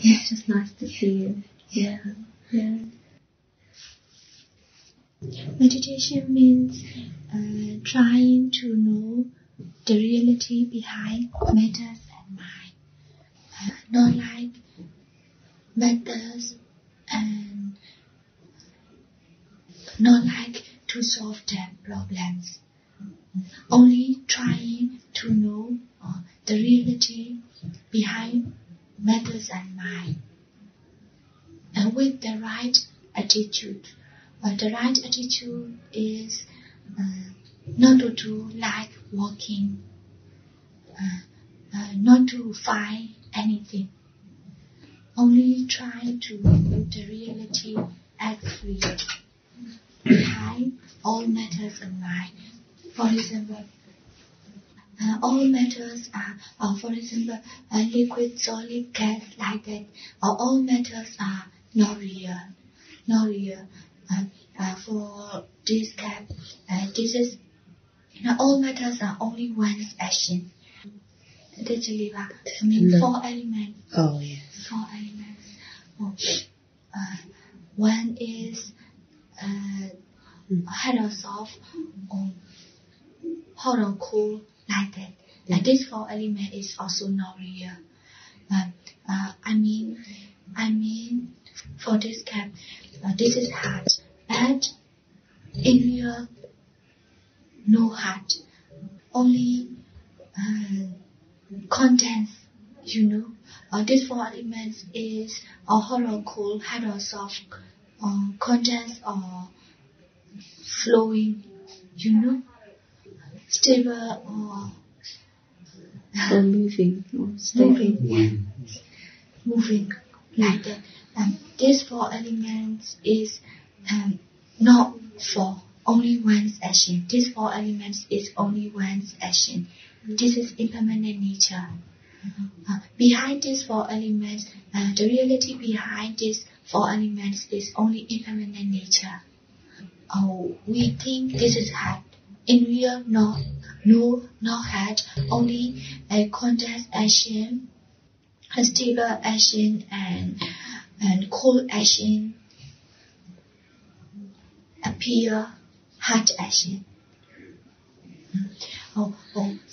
It's just nice to see you. Yeah. Meditation means trying to know the reality behind matters and mind. Not like matters and not like to solve their problems. Only trying to know the reality behind matters and mind. And with the right attitude. The right attitude is not to do like walking, not to find anything. Only try to know the reality as real behind all matters of mind. For example, all matters are, for example, liquid, solid, gas, like that. All matters are not real. For this cat, this is all matters are only one's action. I mean, 4 elements. Oh yes. 4 elements. One is hot or soft, or hot or cool, like that. Yeah. And this 4 element is also not real. I mean, for this cat, this is hot. But in real, no hot. Only contents, These 4 elements is hot or cold, hot or soft, contents or flowing, stable or moving, or moving, like that. These 4 elements is not for only one's action. These 4 elements is only one's action. This is impermanent nature. Behind these 4 elements, the reality behind these 4 elements is only impermanent nature. We think this is hard. In real, no, not hard. Only a contact action, a stable action, and cold action appear hard action.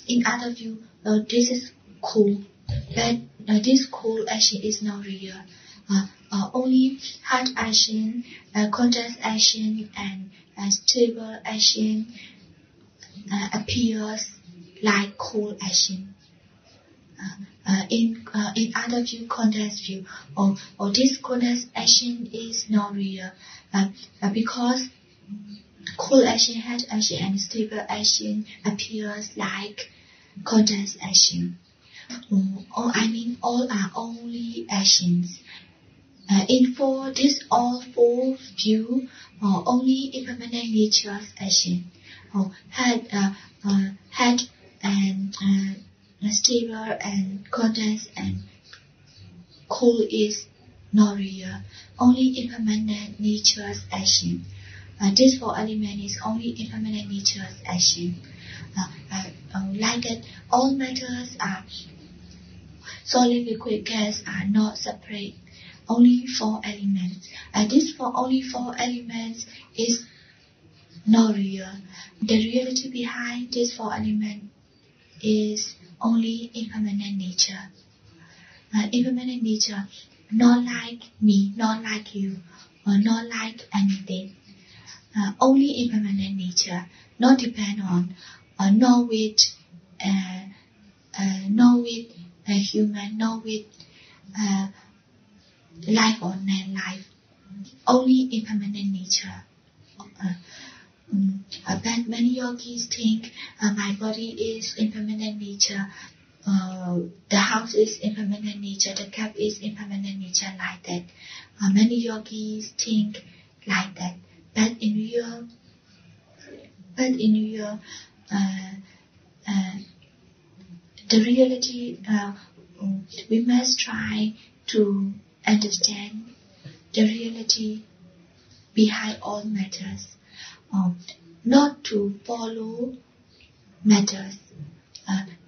In other view, this is cool, but this cool action is not real. Only hard action, contact action, and stable action appears like cool action. In other view, context view, or this context action is not real, because cool action, hard action, and stable action appears like context action. All are only actions. In all four view, only impermanent nature's action. Had and stable and condense and cool is not real. Only impermanent nature's action. This 4 element is only impermanent nature's action. Like that, all matters are solid, liquid, gas are not separate. Only 4 elements. Only 4 elements is not real. The reality behind these 4 elements is only impermanent nature. Impermanent nature, not like me, not like you, or not like anything. Only impermanent nature, not depend on, not with a human, not with life or non-life. Only impermanent nature. But many yogis think my body is impermanent nature, the house is impermanent nature, the cup is impermanent nature, like that. Many yogis think like that. But in real, the reality, we must try to understand the reality behind all matters. Not to follow matters,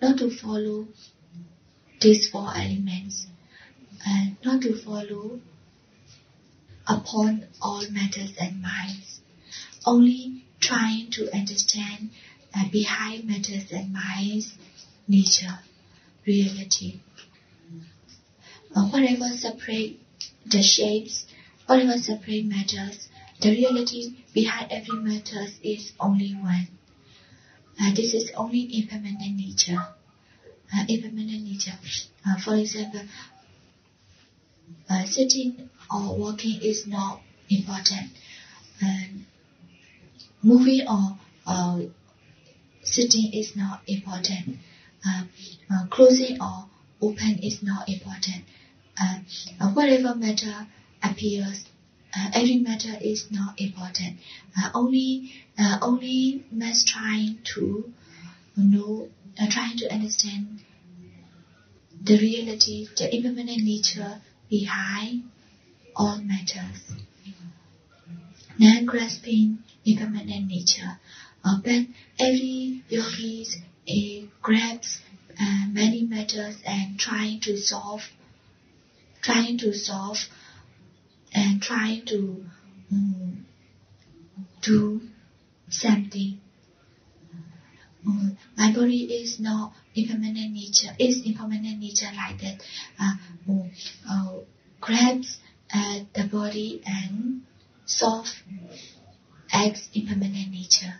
not to follow these 4 elements. and not to follow upon all matters and minds, only trying to understand behind matters and minds nature, reality. Whatever separate the shapes, whatever separate matters, the reality behind every matter is only one. This is only impermanent nature. Impermanent nature. For example, sitting or walking is not important. Moving or sitting is not important. Closing or open is not important. Whatever matter appears, every matter is not important. Only man's trying to know, trying to understand the reality, the impermanent nature behind all matters. Non-grasping impermanent nature. But every yogi grabs many matters and trying to solve and trying to do something. My body is not impermanent nature. Is impermanent nature like that? Grabs the body and solve acts impermanent nature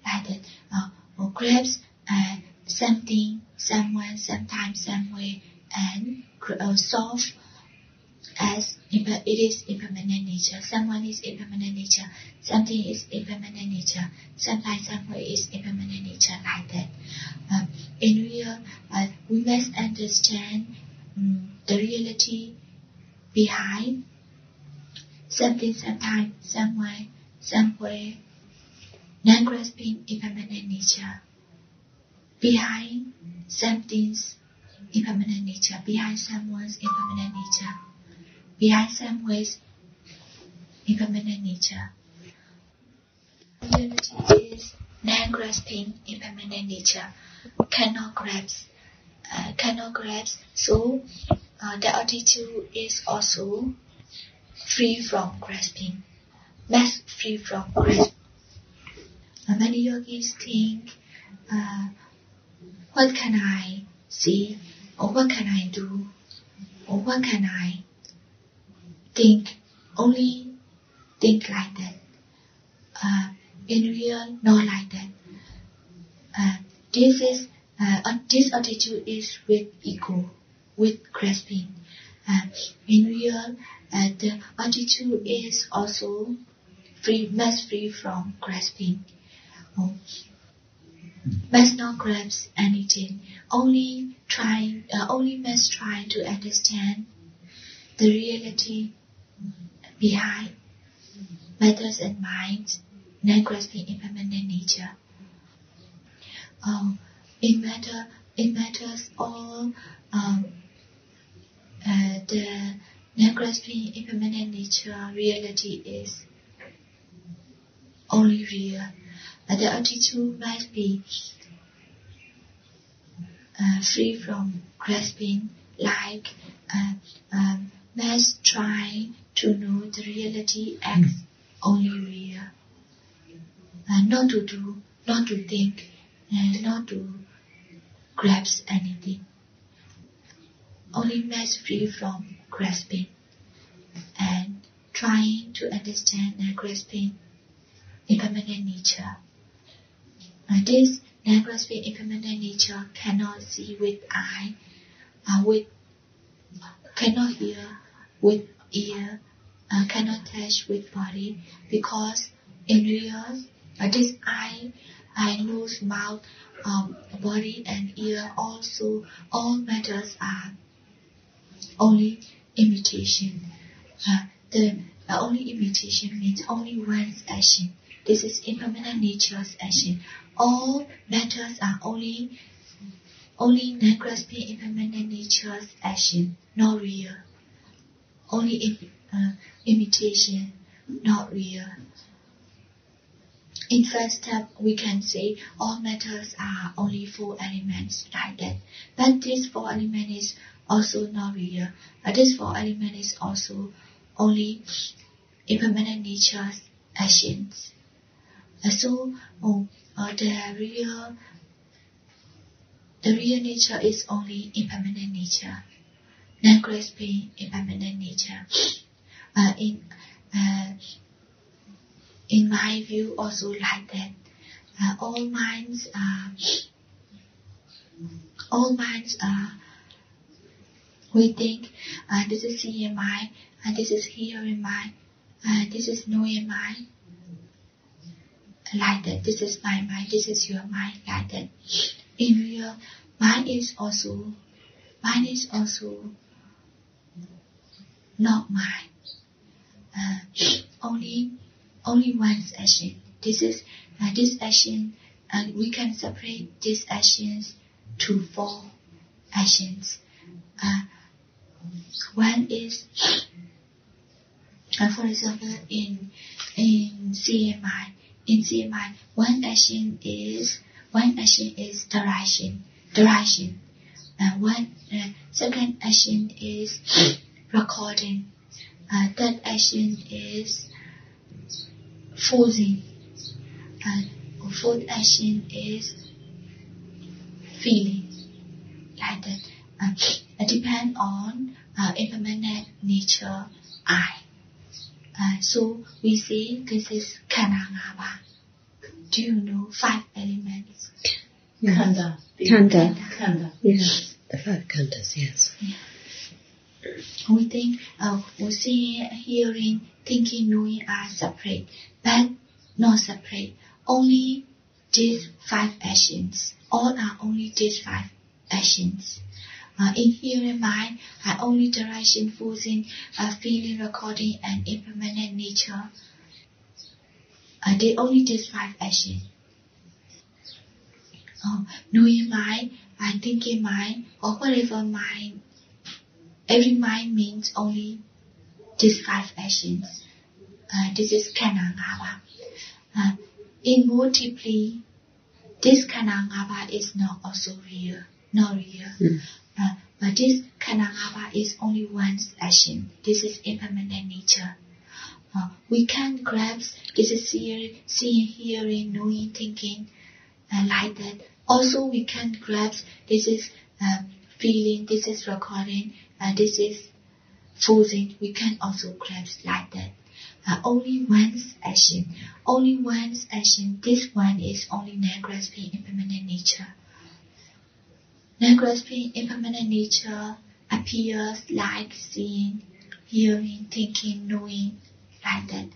like that. Grabs something, someone, sometimes, some way, and solve as it is impermanent nature. Someone is impermanent nature. Something is impermanent nature. Sometimes, some way is impermanent nature like that. In real, we must understand the reality behind something, sometimes, some way, non-grasping impermanent nature. Behind something's impermanent nature, behind someone's impermanent nature, behind some ways impermanent nature. Unity is non-grasping impermanent nature, cannot grasp. So the attitude is also free from grasping, less free from grasp. Many yogis think, what can I see, or what can I do, or what can I think? Only think like that. In real, not like that. This attitude is with ego, with grasping. In real, the attitude is also must free from grasping. Must not grasp anything. Only must try to understand the reality behind matters and minds, non-grasping impermanent nature. In matters all the non-grasping impermanent nature reality is only real. The attitude must be free from grasping, like must try to know the reality as only real. Not to do, not to think, and not to grasp anything. Only must free from grasping and trying to understand and grasping impermanent nature. This non-grasping impermanent nature cannot see with eye, cannot hear with ear, cannot touch with body, because in real, this eye, nose, mouth, body and ear also, all matters are only imitation. The only imitation means only one's action. This is impermanent nature's action. All matters are only non-grasping impermanent nature's action, not real. Only imitation, not real. In first step, we can say all matters are only 4 elements like that. But this 4 elements is also not real. This four element is also only impermanent nature's actions. So the real nature is only impermanent nature, non-grasping impermanent nature. In my view, also like that. All minds are. We think this is seeing mind, this is hearing mind, this is knowing mind. Like that. This is my mind. This is your mind. Like that. In real, mind is also not mine. Only one's action. This action. We can separate these actions to four actions. One is, for example, in CMI. In CMI, one action is direction. Second action is recording. Third action is forcing. Fourth action is feeling. Like that. It depends on impermanent nature I. So we say this is Khandha. Do you know 5 elements? Khandha. Yes, the 5 khandhas, yes. Yeah. We think we see, hearing, thinking, knowing are separate, but not separate. Only these 5 actions. All are only these 5 actions. In hearing mind, only direction, forcing, feeling, recording, and impermanent nature. They only these 5 actions. Knowing mind, thinking mind, or whatever mind. Every mind means only these 5 actions. This is Khandha. In more deeply, this Khandha is not also real, not real. But this Khandha is only one's action. This is impermanent nature. We can grasp this is seeing, hearing, knowing, thinking, like that. Also, we can grasp this is feeling, this is recording, this is forcing. We can also grasp like that. Only one's action. Only one's action. This one is only non-grasping impermanent nature. Non-grasping impermanent nature appears like seeing, hearing, thinking, knowing, like that.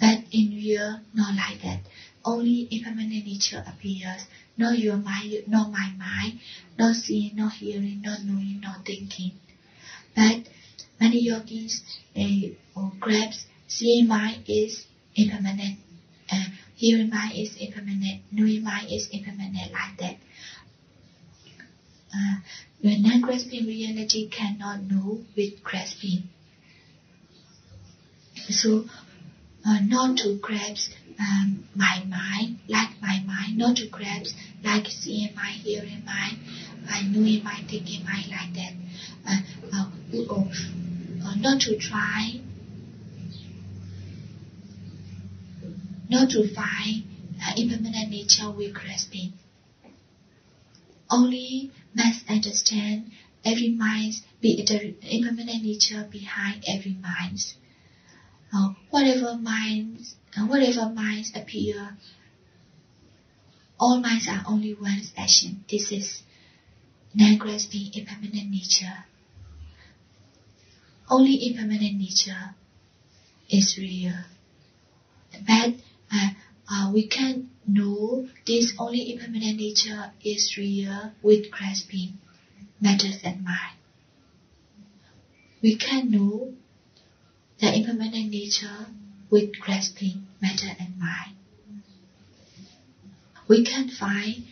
But in real, not like that. Only impermanent nature appears. Not your mind, not my mind, not seeing, not hearing, not knowing, not thinking. But many yogis grasp seeing mind is impermanent, hearing mind is impermanent, knowing mind is impermanent, like that. When non-grasping reality cannot know with grasping. So, not to grasp my mind, like my mind, not to grasp like seeing mind, hearing mind, knowing mind, thinking mind, like that. Not to try, not to find impermanent nature with grasping. Only must understand every mind, be the impermanent nature behind every mind. Whatever minds appear, all minds are only one's action. This is non-grasping impermanent nature. Only impermanent nature is real. But we can know this only impermanent nature is real with grasping matters and mind. We can know the impermanent nature with grasping matter and mind. We can find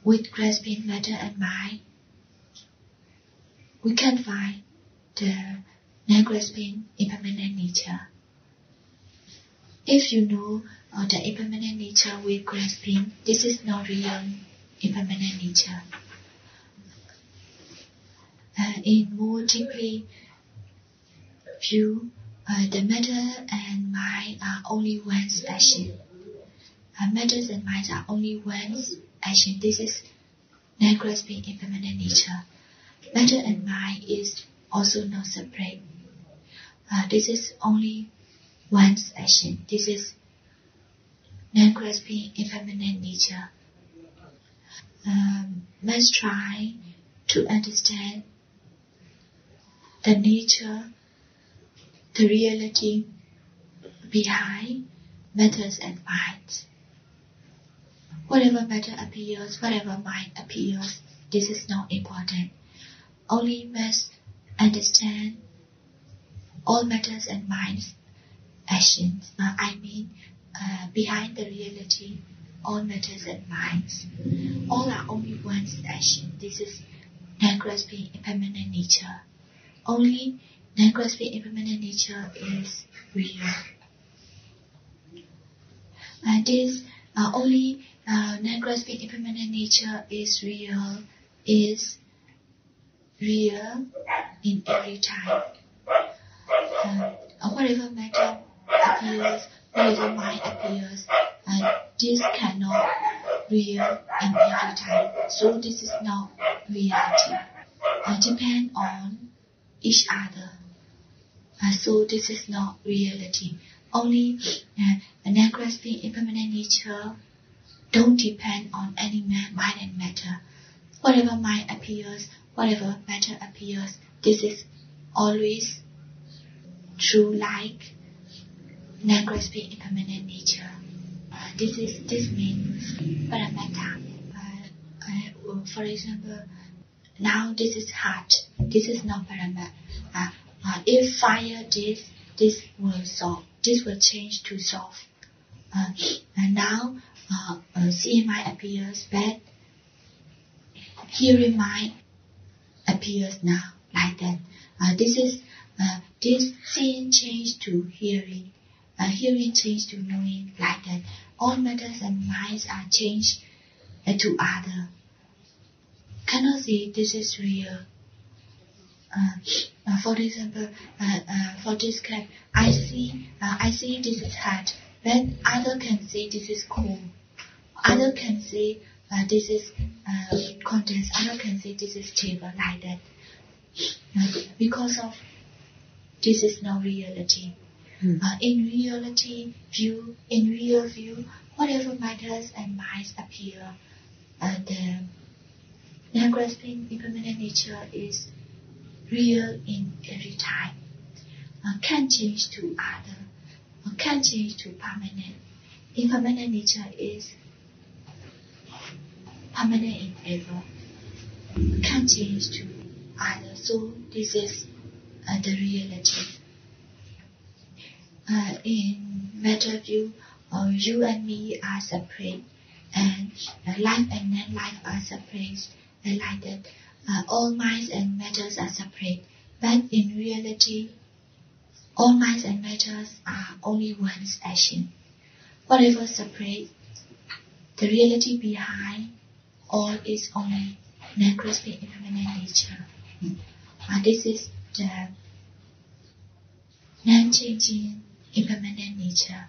with grasping matter and mind. We can find the non-grasping impermanent nature. If you know the impermanent nature with grasping, this is not real impermanent nature. In more deeply view, the matter and mind are only one's action. Matters and minds are only one's action. This is non-grasping impermanent nature. Matter and mind is also not separate. This is only one's action. This is non-grasping impermanent nature. Must try to understand the nature, the reality behind matters and minds. Whatever matter appears, whatever mind appears, this is not important. Only must understand all matters and minds actions. Behind the reality, all matters and minds. All are only one's action. This is non-grasping impermanent nature. Only non-grasping impermanent nature is real. And this only non-grasping impermanent nature is real in every time. Whatever matter appears, whatever mind appears, this cannot real in every time. So this is not reality. Depend on each other. So this is not reality. Only non-grasping impermanent nature don't depend on any mind and matter. Whatever mind appears, whatever matter appears, this is always true like non-grasping impermanent nature. This means paramata. For example, now this is hot. This is not paramata. If fire this will solve. This will change to soft. And now seeing mind appears, but hearing mind appears now like that. This seeing change to hearing, hearing change to knowing like that. All matters and minds are changed to other. Cannot see this is real. For example, for this cat, I see this is hot, but other can see this is cool. Other can see this is condensed. Other can see this is table like that. Because of this is no reality. In real view, whatever matters and minds appear, the non-grasping impermanent nature is real in every time. Can change to other, can change to permanent. Impermanent nature is permanent in ever. Can change to other. So this is the reality. In matter view, you and me are separate, and life and non-life are separate, and like that. All minds and matters are separate, but in reality, all minds and matters are only one's action. Whatever separates, the reality behind all is only non-grasping impermanent nature. This is the non-changing impermanent nature.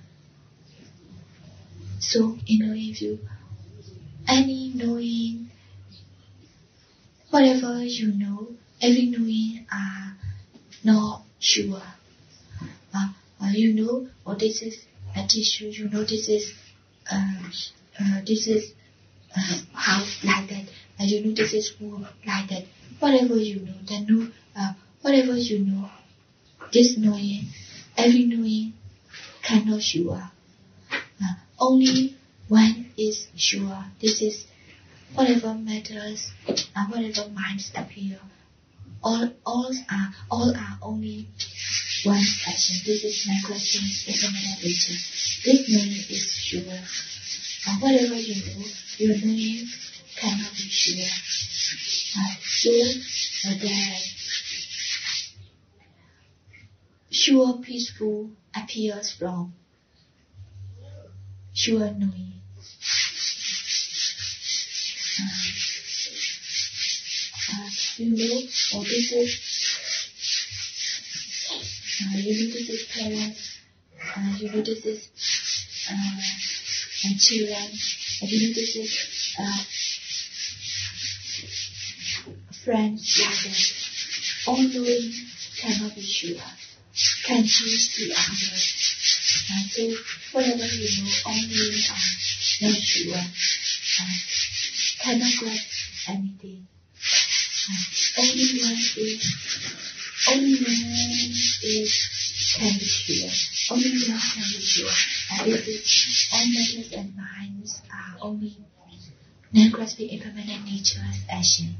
So, in knowing view, any knowing, whatever you know, every knowing are not sure. You know, this is a tissue. You know, this is house like that. You know, this is wood like that. Whatever you know, whatever you know, this knowing, every knowing cannot sure. Only one is sure. This is whatever matters and whatever minds appear. All are only one action. This is non-grasping impermanent nature. This knowing is sure. Whatever you know, your knowing cannot be sure. The sure peaceful appears from sure knowing. you know, or this is parents, you know this is children, you know this is friends, like that. All knowing cannot be sure, can choose the other. So whatever you know, all knowing are not sure, cannot grasp anything. Only one is can be sure. Only one can be sure. This is all matters and minds are only non-grasping impermanent nature's action.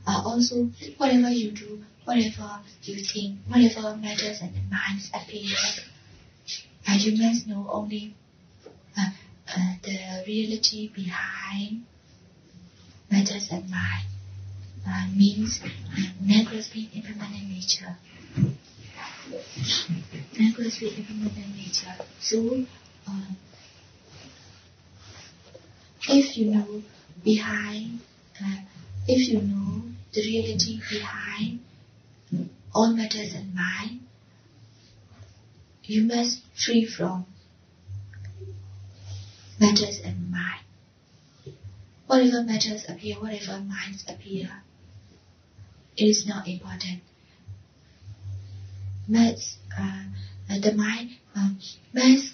Also, whatever you do, whatever you think, whatever matters and minds appear, you must know only the reality behind matters and mind. Means non-grasping impermanent nature. Non-grasping impermanent nature. So, if you know the reality behind all matters and mind, you must free from matters and mind. Whatever matters appear, whatever minds appear, it is not important. The mind must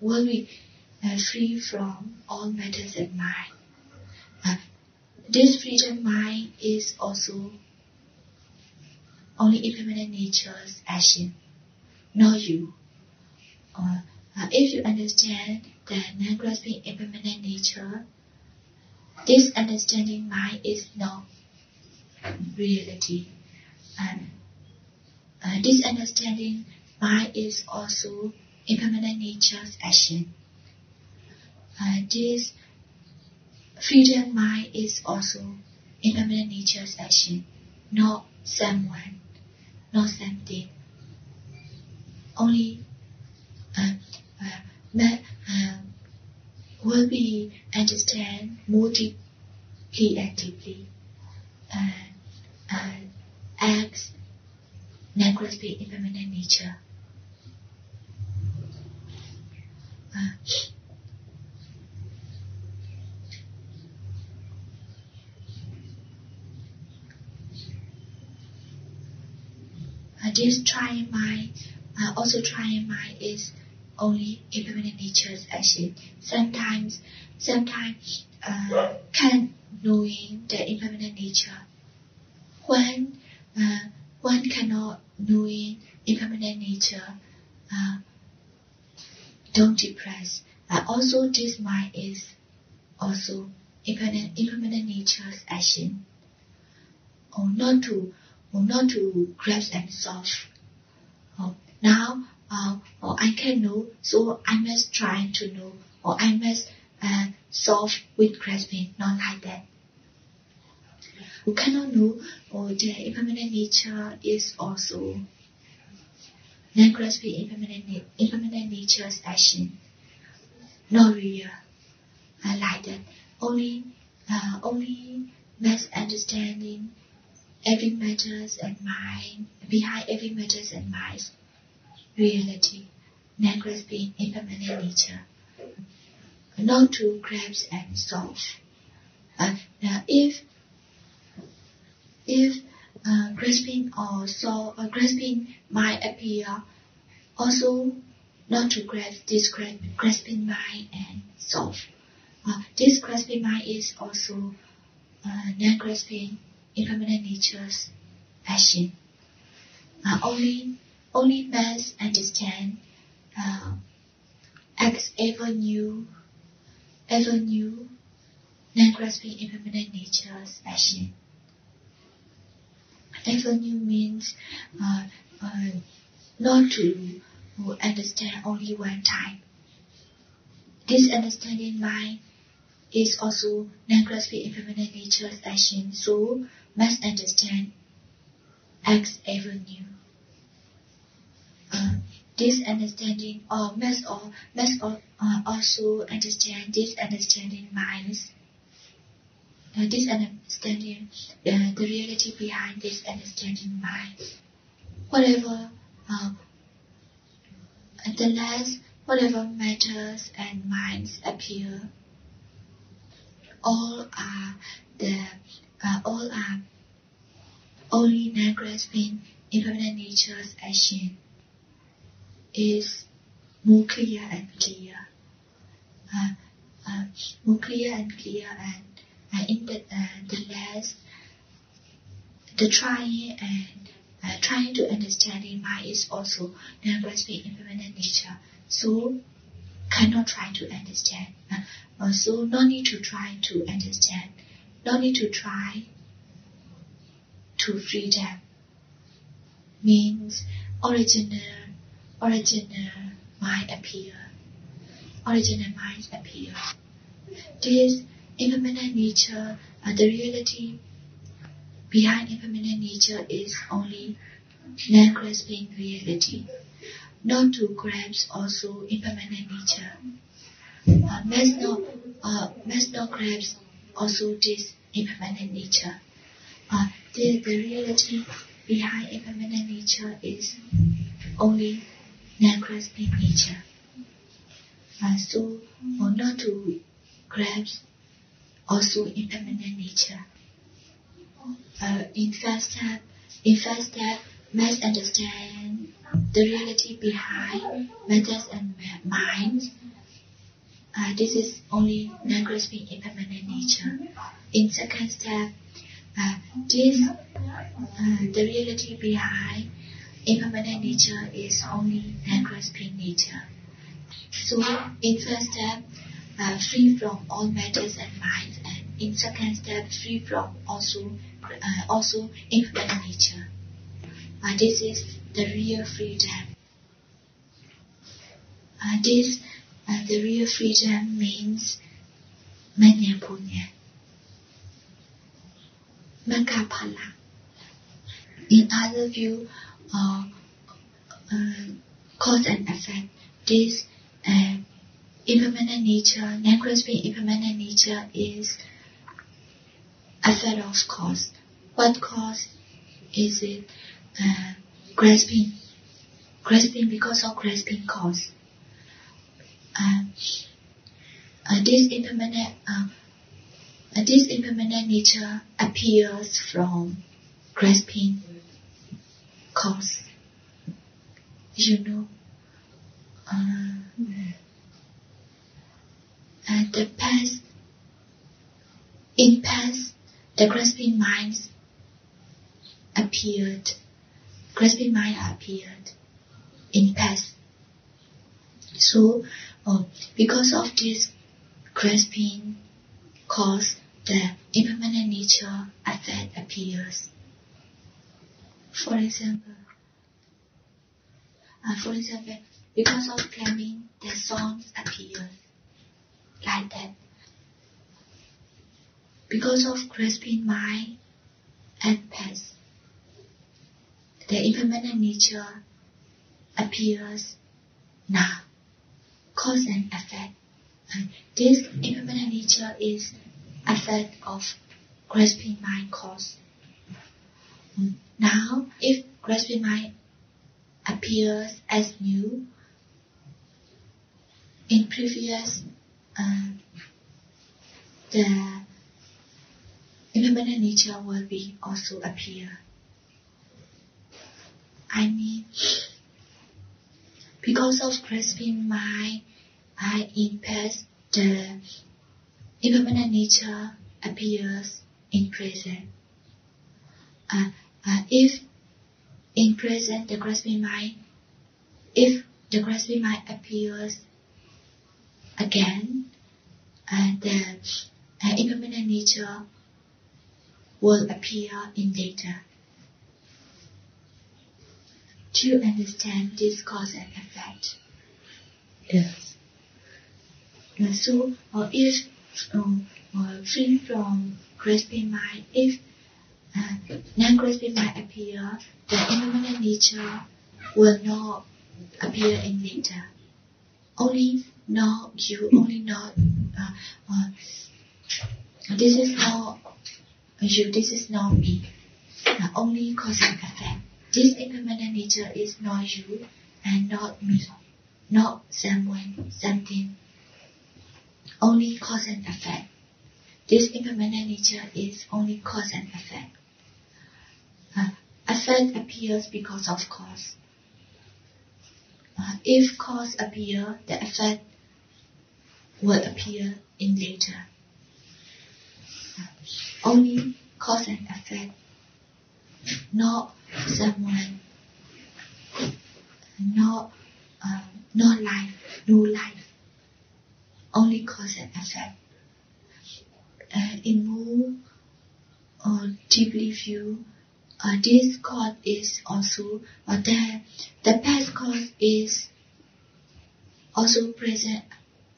will be free from all matters and mind. This freedom mind is also only impermanent nature's action, not you. If you understand the non-grasping impermanent nature, this understanding mind is not reality. This understanding mind is also impermanent nature's action. This freedom mind is also impermanent nature's action, not someone, not something. Only will be understand more deeply, actively, acts non-grasping impermanent nature. This trial mind, also trial mind is only impermanent nature's action. Sometimes can knowing the impermanent nature. When one cannot knowing impermanent nature, don't depress. Also, this mind is also impermanent nature's action. Or not to grasp and solve. Now, I can know, so I must try to know, or I must solve with grasping. Not like that. You cannot know, or the impermanent nature is also non-grasping impermanent nature's action. Not real, like that. Only must understanding every matters and mind, behind every matters and minds, reality, non-grasping impermanent nature. Not to grasp and solve. If grasping or solve or grasping might appear, also not to grasp this grasping mind and solve. This grasping mind is also non-grasping impermanent nature's action. Only must understand acts ever new, non-grasping impermanent nature's action. Ever new means not to understand only one time. This understanding mind is also non-grasping impermanent nature's action, so must understand acts ever new. This understanding must also understand this understanding minds this understanding, the reality behind this understanding mind. Whatever, at the last, whatever matters and minds appear, all are only non-grasping impermanent nature's action, is more clear and clear. More clear and clear, and in the last, the trying to understand in mind is also non-grasping impermanent nature. So cannot try to understand. So no need to try to understand. No need to try to freedom. Means original mind appear. Original minds appear. This impermanent nature, the reality behind impermanent nature is only non-grasping reality. Not to grasp also impermanent nature. Must not grasp also this impermanent nature. The reality behind impermanent nature is only non-grasping nature. So not to grasp also impermanent nature. In first step, must understand the reality behind matters and minds. This is only non-grasping impermanent nature. In second step, the reality behind impermanent nature is only non-grasping nature. So in first step, free from all matters and minds, and in second step, free from also impermanent nature. This is the real freedom. The real freedom means manya punya, manga phala. In other view, cause and effect. This impermanent nature, non-grasping impermanent nature is effect of cause. What cause is it? Grasping because of grasping cause. This impermanent nature appears from grasping cause. You know, in past, the grasping minds appeared. Grasping mind appeared in past. So, because of this grasping cause, the impermanent nature effect appears. For example, because of claiming, the songs appear like that. Because of grasping mind and past, the impermanent nature appears now. Cause and effect. This impermanent nature is effect of grasping mind cause. Now, if grasping mind appears as new, in previous, the impermanent nature will be also appear. I mean, because of grasping mind, in past, the impermanent nature appears in present. If in present the grasping mind appears again, the impermanent nature will appear in later. Do you understand this cause and effect? Yes. So, if free from grasping mind, if non-grasping mind appear, the impermanent nature will not appear in later. Only now you only know. This is not you, this is not me. Only cause and effect. This impermanent nature is not you and not me, not someone, something. Only cause and effect. This impermanent nature is only cause and effect. Effect appears because of cause. If cause appear, the effect will appear in later. Only cause and effect, not someone, not life, no life. Only cause and effect. In more deeply view, this cause is also the past cause is also present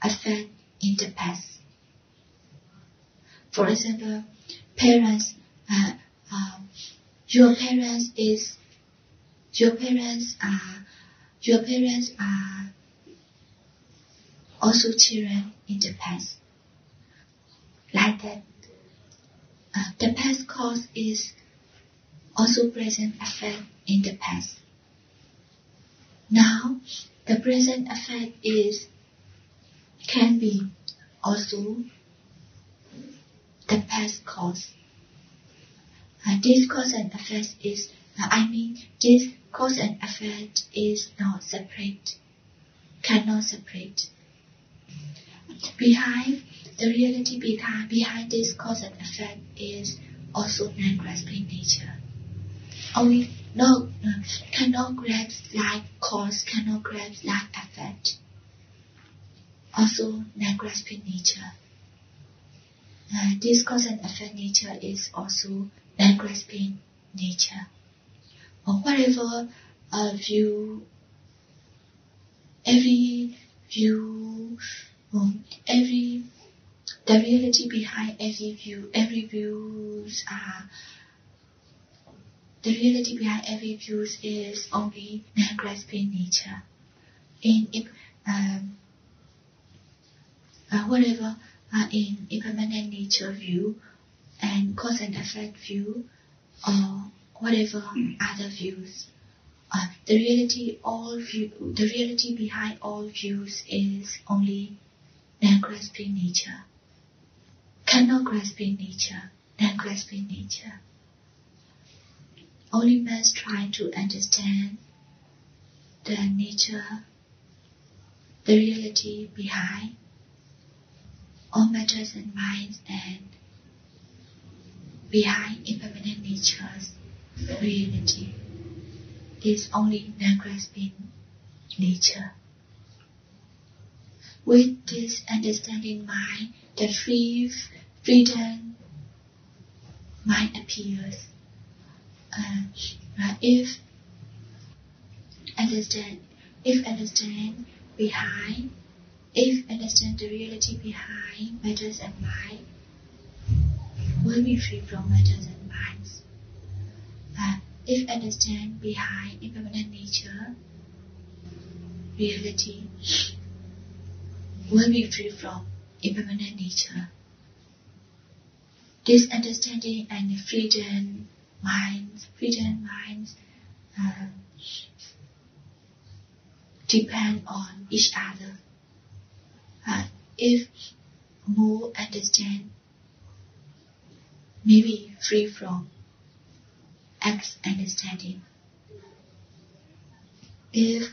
effect in the past. For example, parents. Your parents are also children in the past. Like that, the past cause is also present effect in the past. Now, the present effect can be also the past cause. This cause and effect this cause and effect is not separate, cannot separate. Behind the reality behind this cause and effect is also non-grasping nature. Only cannot grasp like cause, cannot grasp like effect. Also non-grasping nature. This cause and effect nature is also non-grasping nature. Or whatever view, the reality behind every view, the reality behind every view is only non-grasping nature. Whatever in impermanent nature view and cause and effect view or whatever other views, the reality behind all views is only non-grasping nature, cannot grasping nature, non-grasping nature. Only must try to understand the nature, the reality behind all matters and minds and behind impermanent nature's reality is only non-grasping nature. With this understanding mind, the freedom mind appears. If understand the reality behind matters and mind, will be free from matters and minds. If understand behind impermanent nature, reality will be free from impermanent nature. This understanding and freedom minds depend on each other. If more understand, may be free from X understanding. If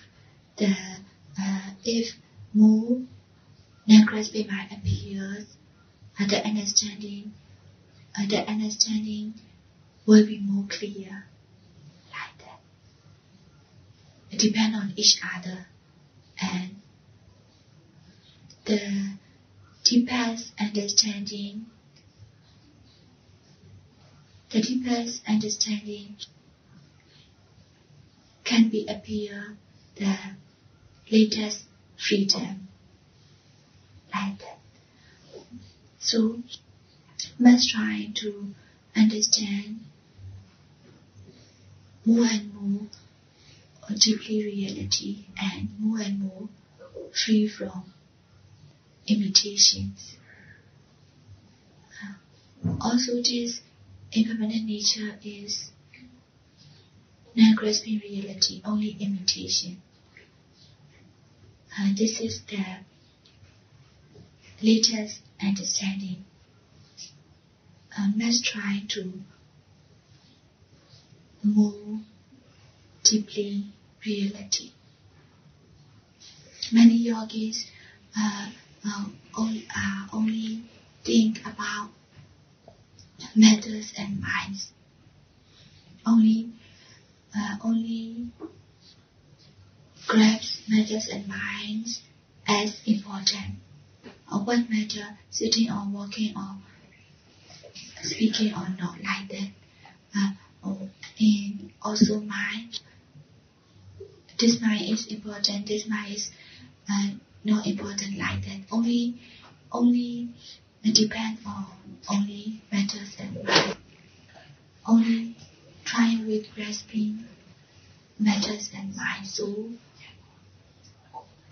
more non-grasping mind appears, the understanding will be more clear. Like that. It depends on each other, and the deepest understanding can be appear the latest freedom. Like that. So must try to understand more and more deeply reality and more free from imitations. Also this impermanent nature is non-grasping reality, only imitation. This is the latest understanding. Let's try to move deeply reality. Many yogis only think about matters and minds. Only grabs matters and minds as important. What matter, sitting or walking or speaking or not, like that. And also mind. This mind is important. This mind is not important, like that. Only depend on only matters and mind. Only trying with grasping matters and mind, so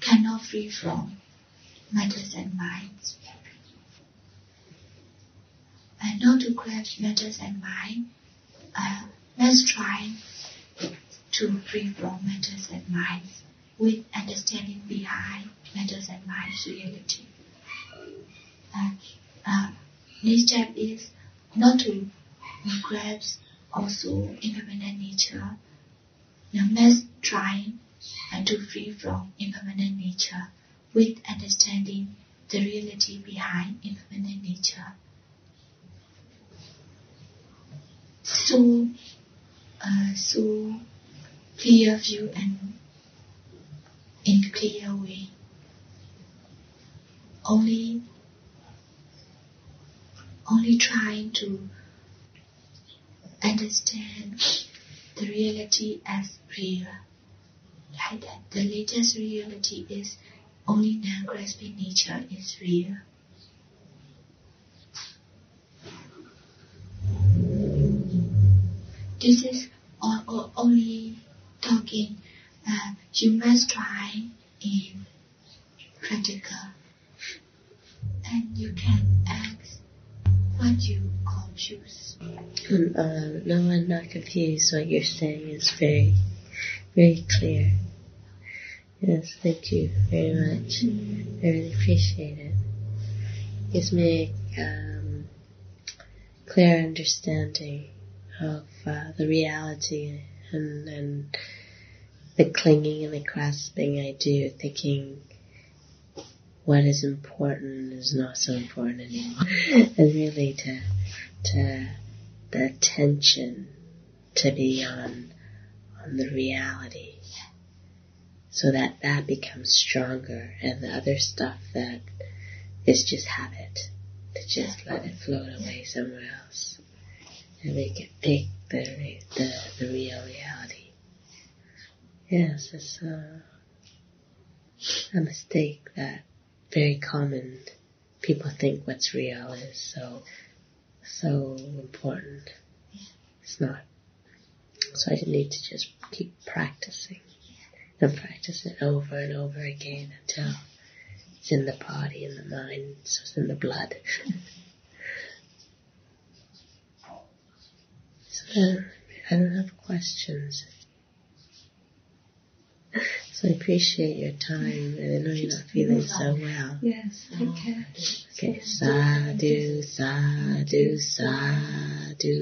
cannot free from matters and minds. And not to grasp matters and mind, let's try to free from matters and minds with understanding behind matters and minds reality. This step is not to grasp also impermanent nature. Now let's try to free from impermanent nature with understanding the reality behind impermanent nature. So clear view and in clear way. Only trying to understand the reality as real. Like that. The latest reality is only non-grasping nature is real. This is only talking. You must try in practical. And you can ask what you confuse. No, I'm not confused. What you're saying is very, very clear. Yes, thank you very much. I really appreciate it. Gives me a clear understanding of the reality and the clinging and the grasping I do, thinking what is important is not so important anymore. And really to the attention to be on the reality, so that becomes stronger, and the other stuff that is just habit, to just let it float away somewhere else and make it pick the real reality. Yes, it's a mistake that very common. People think what's real is so important. It's not. So I need to just keep practicing and practice it over and over again until it's in the body, in the mind, so it's in the blood. So I don't have questions. So I appreciate your time, and I know you're not feeling so well. Yes, okay. Okay, sadhu, sadhu, sadhu.